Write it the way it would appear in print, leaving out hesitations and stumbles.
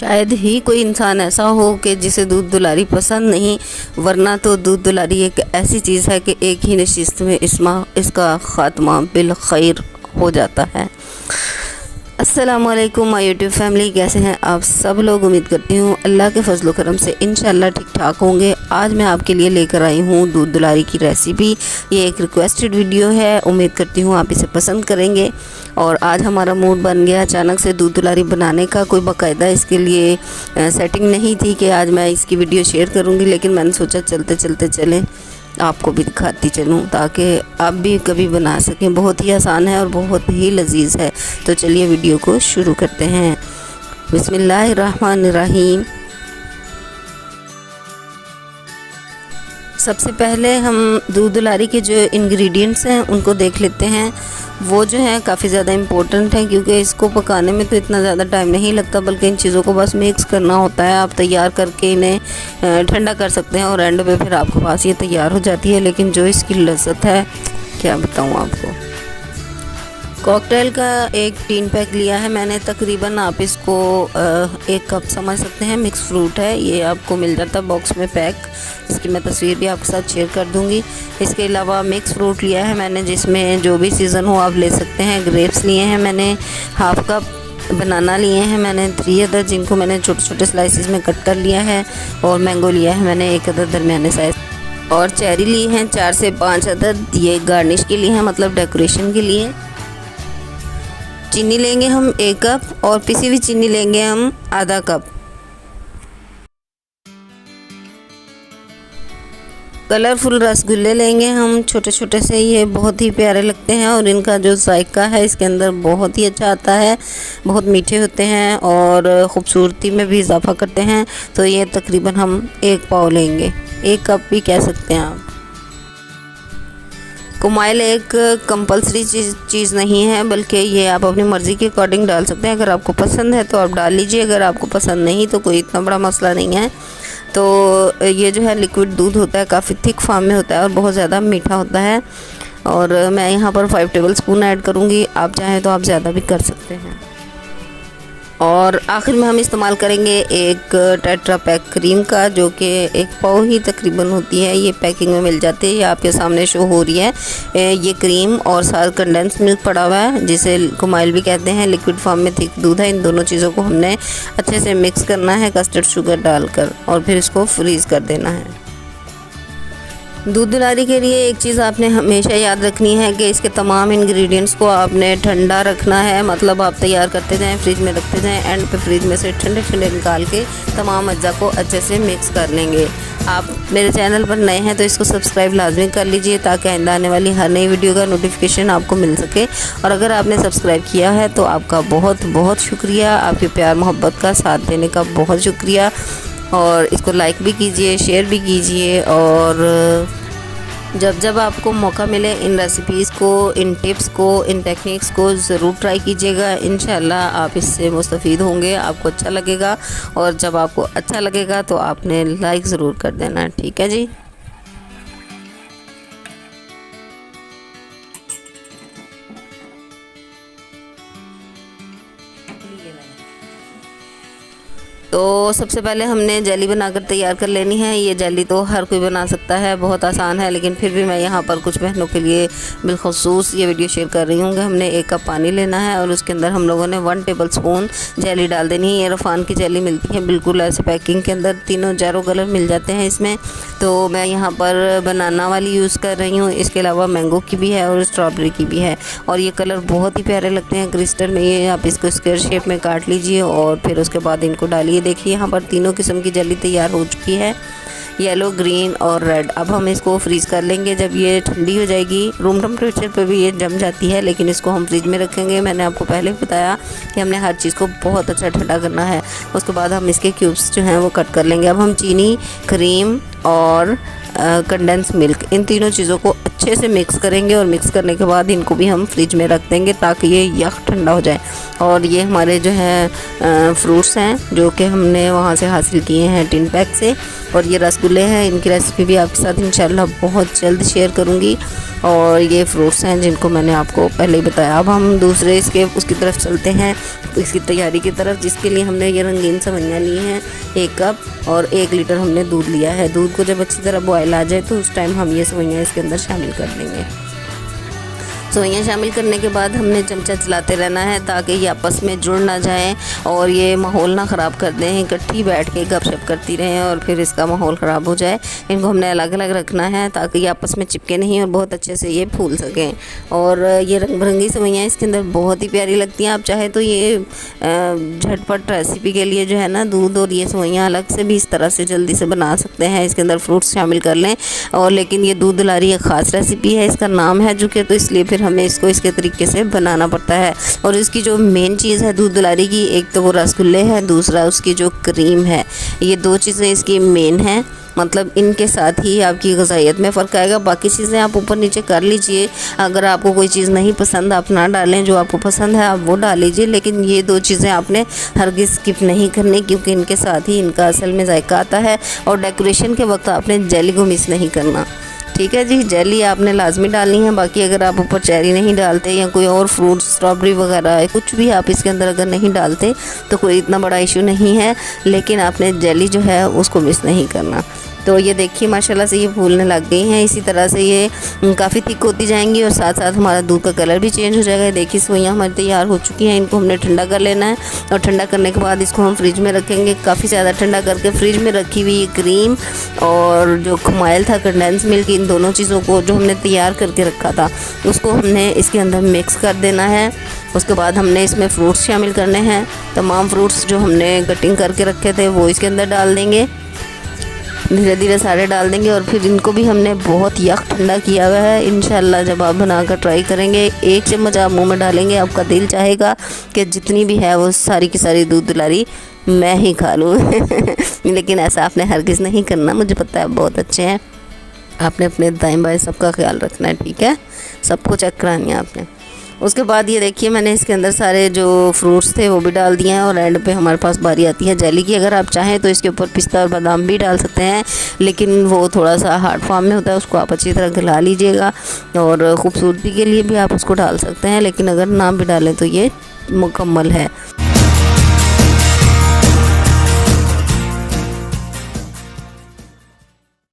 शायद ही कोई इंसान ऐसा हो कि जिसे दूध दुलारी पसंद नहीं, वरना तो दूध दुलारी एक ऐसी चीज़ है कि एक ही नशिस्त में इसका ख़ात्मा बिल खैर हो जाता है। अस्सलामुअलैकुम माय यूट्यूब फैमिली, कैसे हैं आप सब लोग। उम्मीद करती हूँ अल्लाह के फजल करम से इंशाल्लाह ठीक ठाक होंगे। आज मैं आपके लिए लेकर आई हूँ दूध दुलारी की रेसिपी। ये एक रिक्वेस्टेड वीडियो है, उम्मीद करती हूँ आप इसे पसंद करेंगे। और आज हमारा मूड बन गया अचानक से दूध दुलारी बनाने का। कोई बाकायदा इसके लिए सेटिंग नहीं थी कि आज मैं इसकी वीडियो शेयर करूँगी, लेकिन मैंने सोचा चलते चलते चलें आपको भी दिखाती चलूँ ताकि आप भी कभी बना सकें। बहुत ही आसान है और बहुत ही लजीज है। तो चलिए वीडियो को शुरू करते हैं। बिस्मिल्लाहिर्रहमानिर्रहीम। सबसे पहले हम दूध दुलारी के जो इंग्रेडिएंट्स हैं उनको देख लेते हैं। वो जो है काफ़ी ज़्यादा इम्पोर्टेंट है, क्योंकि इसको पकाने में तो इतना ज़्यादा टाइम नहीं लगता, बल्कि इन चीज़ों को बस मिक्स करना होता है। आप तैयार करके इन्हें ठंडा कर सकते हैं और एंड पे फिर आपके पास ये तैयार हो जाती है। लेकिन जो इसकी लज़्ज़त है क्या बताऊँ आपको। कॉकटेल का एक 3 पैक लिया है मैंने तकरीबन। आप इसको 1 कप समझ सकते हैं। मिक्स फ्रूट है, ये आपको मिल जाता है बॉक्स में पैक। इसकी मैं तस्वीर भी आपके साथ शेयर कर दूंगी। इसके अलावा मिक्स फ्रूट लिया है मैंने, जिसमें जो भी सीज़न हो आप ले सकते हैं। ग्रेप्स लिए हैं मैंने, ½ कप बनाना लिए हैं मैंने 3 अदर, जिनको मैंने छोटे छोटे स्लाइसिस में कट कर लिया है। और मैंगो लिया है मैंने 1 अदर दरमियाने साइज़। और चेरी ली हैं 4 से 5 अदर, ये गार्निश के लिए हैं, मतलब डेकोरेशन के लिए। चीनी लेंगे हम 1 कप और पिसी हुई चीनी लेंगे हम ½ कप। कलरफुल रसगुल्ले लेंगे हम छोटे छोटे से, ये बहुत ही प्यारे लगते हैं और इनका जो जायका है इसके अंदर बहुत ही अच्छा आता है। बहुत मीठे होते हैं और ख़ूबसूरती में भी इजाफा करते हैं। तो ये तकरीबन हम 1 पाव लेंगे, 1 कप भी कह सकते हैं आप। कुमाइल एक कंपलसरी चीज़ नहीं है, बल्कि ये आप अपनी मर्ज़ी के अकॉर्डिंग डाल सकते हैं। अगर आपको पसंद है तो आप डाल लीजिए, अगर आपको पसंद नहीं तो कोई इतना बड़ा मसला नहीं है। तो ये जो है लिक्विड दूध होता है, काफ़ी थिक फॉर्म में होता है और बहुत ज़्यादा मीठा होता है। और मैं यहाँ पर 5 टेबलस्पून ऐड करूँगी, आप चाहें तो आप ज़्यादा भी कर सकते हैं। और आखिर में हम इस्तेमाल करेंगे एक टेट्रा पैक क्रीम का, जो कि 1 पाव ही तकरीबन होती है। ये पैकिंग में मिल जाती है, ये आपके सामने शो हो रही है। ये क्रीम और साथ कंडेंस मिल्क पड़ा हुआ है, जिसे कुमाइल भी कहते हैं। लिक्विड फॉर्म में थिक दूध है। इन दोनों चीज़ों को हमने अच्छे से मिक्स करना है कस्टर्ड शुगर डालकर, और फिर इसको फ्रीज़ कर देना है। दूध दुलारी के लिए एक चीज़ आपने हमेशा याद रखनी है कि इसके तमाम इंग्रेडिएंट्स को आपने ठंडा रखना है। मतलब आप तैयार करते जाएं, फ्रिज में रखते जाएं, एंड पे फ्रिज में से ठंडे ठंडे निकाल के तमाम अज्जा को अच्छे से मिक्स कर लेंगे। आप मेरे चैनल पर नए हैं तो इसको सब्सक्राइब लाजमी कर लीजिए, ताकि आइंदा आने वाली हर नई वीडियो का नोटिफिकेशन आपको मिल सके। और अगर आपने सब्सक्राइब किया है तो आपका बहुत बहुत शुक्रिया। आपके प्यार मोहब्बत का साथ देने का बहुत शुक्रिया। और इसको लाइक भी कीजिए, शेयर भी कीजिए। और जब जब आपको मौका मिले इन रेसिपीज़ को, इन टिप्स को, इन टेक्निक्स को ज़रूर ट्राई कीजिएगा। इंशाल्लाह आप इससे मुस्तफ़ीद होंगे, आपको अच्छा लगेगा। और जब आपको अच्छा लगेगा तो आपने लाइक ज़रूर कर देना, ठीक है जी। तो सबसे पहले हमने जेली बनाकर तैयार कर लेनी है। ये जेली तो हर कोई बना सकता है, बहुत आसान है, लेकिन फिर भी मैं यहाँ पर कुछ बहनों के लिए बिलखसूस ये वीडियो शेयर कर रही हूँ कि हमने 1 कप पानी लेना है और उसके अंदर हम लोगों ने 1 टेबलस्पून जेली डाल देनी है। ये रफ़ान की जेली मिलती है बिल्कुल ऐसे पैकिंग के अंदर, तीनों चारों कलर मिल जाते हैं इसमें। तो मैं यहाँ पर बनाना वाली यूज़ कर रही हूँ। इसके अलावा मैंगो की भी है और स्ट्रॉबेरी की भी है। और ये कलर बहुत ही प्यारे लगते हैं क्रिस्टल में। ये आप इसको स्क्वायर शेप में काट लीजिए और फिर उसके बाद इनको डालिए। देखिए यहाँ पर तीनों किस्म की जेली तैयार हो चुकी है, येलो, ग्रीन और रेड। अब हम इसको फ्रीज़ कर लेंगे। जब ये ठंडी हो जाएगी, रूम टेम्परेचर पे भी ये जम जाती है, लेकिन इसको हम फ्रिज में रखेंगे। मैंने आपको पहले भी बताया कि हमने हर चीज़ को बहुत अच्छा ठंडा करना है। उसके बाद हम इसके क्यूब्स जो हैं वो कट कर लेंगे। अब हम चीनी, क्रीम और कंडेंस मिल्क, इन तीनों चीज़ों को अच्छे से मिक्स करेंगे। और मिक्स करने के बाद इनको भी हम फ्रिज में रख देंगे ताकि ये यख ठंडा हो जाए। और ये हमारे जो है फ्रूट्स हैं जो कि हमने वहाँ से हासिल किए हैं टिन पैक से। और ये रसगुल्ले हैं, इनकी रेसिपी भी आपके साथ इंशाल्लाह बहुत जल्द शेयर करूँगी। और ये फ्रूट्स हैं जिनको मैंने आपको पहले ही बताया। अब हम दूसरे उसकी तरफ चलते हैं, इसकी तैयारी की तरफ, जिसके लिए हमने ये रंगीन सेवइयाँ ली हैं 1 कप और 1 लीटर हमने दूध लिया है। दूध को जब अच्छी तरह बॉयल आ जाए तो उस टाइम हम ये सेवइयाँ इसके अंदर शामिल कर देंगे। सेवइयाँ शामिल करने के बाद हमने चमचा चलाते रहना है ताकि ये आपस में जुड़ ना जाएं और ये माहौल ना ख़राब कर दें, इकट्ठी बैठ के गपशप करती रहें और फिर इसका माहौल ख़राब हो जाए। इनको हमने अलग अलग रखना है ताकि ये आपस में चिपके नहीं और बहुत अच्छे से ये फूल सकें। और ये रंग बिरंगी सेवइयाँ इसके अंदर बहुत ही प्यारी लगती हैं। आप चाहे तो ये झटपट रेसिपी के लिए जो है ना, दूध और ये सेवइयाँ अलग से भी इस तरह से जल्दी से बना सकते हैं, इसके अंदर फ्रूट्स शामिल कर लें। और लेकिन ये दूध दुलारी एक ख़ास रेसिपी है, इसका नाम है जो कि, तो इसलिए फिर हमें इसको इसके तरीके से बनाना पड़ता है। और इसकी जो मेन चीज़ है दूध दुलारी की, एक तो वो रसगुल्ले हैं, दूसरा उसकी जो क्रीम है, ये 2 चीज़ें इसकी मेन हैं। मतलब इनके साथ ही आपकी ग़िज़ाइयत में फ़र्क आएगा। बाकी चीज़ें आप ऊपर नीचे कर लीजिए, अगर आपको कोई चीज़ नहीं पसंद आप ना डालें, जो आपको पसंद है आप वो डाल लीजिए, लेकिन ये 2 चीज़ें आपने हरगिज़ स्किप नहीं करनी क्योंकि इनके साथ ही इनका असल में जायका आता है। और डेकोरेशन के वक्त आपने जेली को मिस नहीं करना, ठीक है जी। जेली आपने लाजमी डालनी है। बाकी अगर आप ऊपर चेरी नहीं डालते या कोई और फ्रूट स्ट्रॉबेरी वगैरह कुछ भी आप इसके अंदर अगर नहीं डालते तो कोई इतना बड़ा इशू नहीं है, लेकिन आपने जेली जो है उसको मिस नहीं करना। तो ये देखिए माशाल्लाह से ये फूलने लग गई हैं। इसी तरह से ये काफ़ी थिक होती जाएंगी और साथ साथ हमारा दूध का कलर भी चेंज हो जाएगा। देखिए सेवइयाँ हमारी तैयार हो चुकी हैं, इनको हमने ठंडा कर लेना है और ठंडा करने के बाद इसको हम फ्रिज में रखेंगे। काफ़ी ज़्यादा ठंडा करके फ्रिज में रखी हुई क्रीम और जो खमाइल था, कंडेंस मिल्क, इन दोनों चीज़ों को जो हमने तैयार करके रखा था उसको हमने इसके अंदर मिक्स कर देना है। उसके बाद हमने इसमें फ्रूट्स शामिल करने हैं। तमाम फ्रूट्स जो हमने कटिंग करके रखे थे वो इसके अंदर डाल देंगे, धीरे धीरे सारे डाल देंगे। और फिर इनको भी हमने बहुत यक ठंडा किया हुआ है। इंशाल्लाह जब आप बनाकर ट्राई करेंगे, 1 चम्मच आप मुंह में डालेंगे, आपका दिल चाहेगा कि जितनी भी है वो सारी की सारी दूध दुलारी मैं ही खा लूँ। लेकिन ऐसा आपने हरगिज़ नहीं करना, मुझे पता है बहुत अच्छे हैं। आपने अपने दाएं बाएं सबका ख्याल रखना है, ठीक है, सबको चेक करानी है आपने। उसके बाद ये देखिए मैंने इसके अंदर सारे जो फ्रूट्स थे वो भी डाल दिए हैं और एंड पे हमारे पास बारी आती है जेली की। अगर आप चाहें तो इसके ऊपर पिस्ता और बादाम भी डाल सकते हैं, लेकिन वो थोड़ा सा हार्ड फॉर्म में होता है, उसको आप अच्छी तरह गला लीजिएगा। और ख़ूबसूरती के लिए भी आप उसको डाल सकते हैं, लेकिन अगर ना भी डालें तो ये मुकम्मल है।